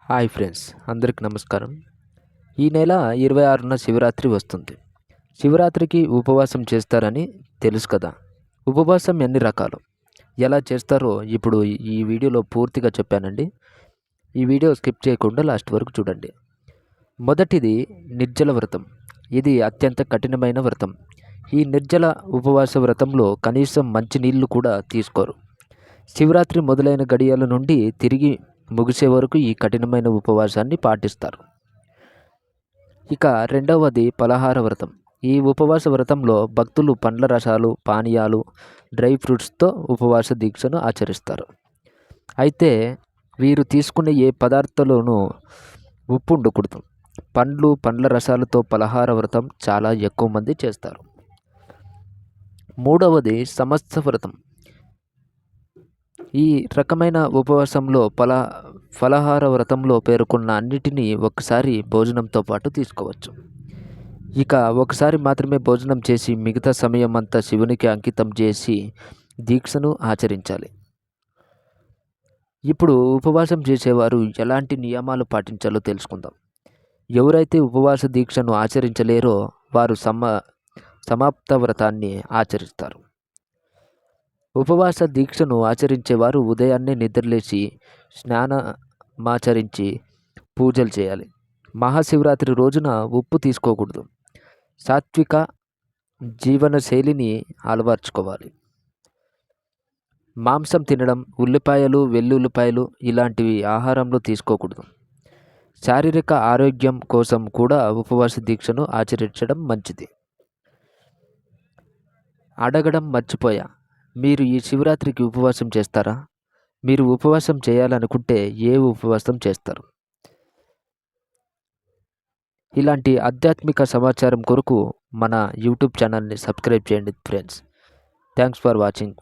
Hi friends, అందరికి నమస్కారం. ఈ నెల 26న శివరాత్రి వస్తుంది. శివరాత్రికి ఉపవాసం చేస్తారని తెలుసు కదా. ఉపవాసం ఎన్ని రకాలు, ఎలా చేస్తారో ఇప్పుడు ఈ వీడియోలో పూర్తిగా చెప్పానండి. ఈ వీడియో స్కిప్ చేయకుండా లాస్ట్ వరకు చూడండి. మొదటిది నిర్జల వ్రతం. ఇది అత్యంత కఠినమైన వ్రతం. ఈ నిర్జల ఉపవాస వ్రతంలో కనీసం మంచినీళ్ళు కూడా తీసుకోరు. శివరాత్రి మొదలైన గడియల నుండి తిరిగి ముగిసే వరకు ఈ కఠినమైన ఉపవాసాన్ని పాటిస్తారు. ఇక రెండవది పలహార వ్రతం. ఈ ఉపవాస వ్రతంలో భక్తులు పండ్ల రసాలు, పానీయాలు, డ్రై ఫ్రూట్స్తో ఉపవాస దీక్షను ఆచరిస్తారు. అయితే వీరు తీసుకునే ఏ పదార్థంలోనూ ఉప్పు ఉండకూడదు. పండ్ల రసాలతో పలహార వ్రతం చాలా ఎక్కువ మంది చేస్తారు. మూడవది సమస్త వ్రతం. ఈ రకమైన ఉపవాసంలో ఫలహార వ్రతంలో పేర్కొన్న అన్నిటినీ ఒకసారి భోజనంతో పాటు తీసుకోవచ్చు. ఇక ఒకసారి మాత్రమే భోజనం చేసి మిగతా సమయం అంతా శివునికి అంకితం చేసి దీక్షను ఆచరించాలి. ఇప్పుడు ఉపవాసం చేసేవారు ఎలాంటి నియమాలు పాటించాలో తెలుసుకుందాం. ఎవరైతే ఉపవాస దీక్షను ఆచరించలేరో వారు సమాప్త వ్రతాన్ని ఆచరిస్తారు. ఉపవాస దీక్షను ఆచరించేవారు ఉదయాన్నే నిద్రలేచి స్నానమాచరించి పూజలు చేయాలి. మహాశివరాత్రి రోజున ఉప్పు తీసుకోకూడదు. సాత్విక జీవన శైలిని అలవర్చుకోవాలి. మాంసం తినడం, ఉల్లిపాయలు, వెల్లుల్లిపాయలు ఇలాంటివి ఆహారంలో తీసుకోకూడదు. శారీరక ఆరోగ్యం కోసం కూడా ఉపవాస దీక్షను ఆచరించడం మంచిది. అడగడం మర్చిపోయా, మీరు ఈ శివరాత్రికి ఉపవాసం చేస్తారా? మీరు ఉపవాసం చేయాలనుకుంటే ఏ ఉపవాసం చేస్తారు? ఇలాంటి ఆధ్యాత్మిక సమాచారం కొరకు మన యూట్యూబ్ ఛానల్ని సబ్స్క్రైబ్ చేయండి ఫ్రెండ్స్. Thanks for watching.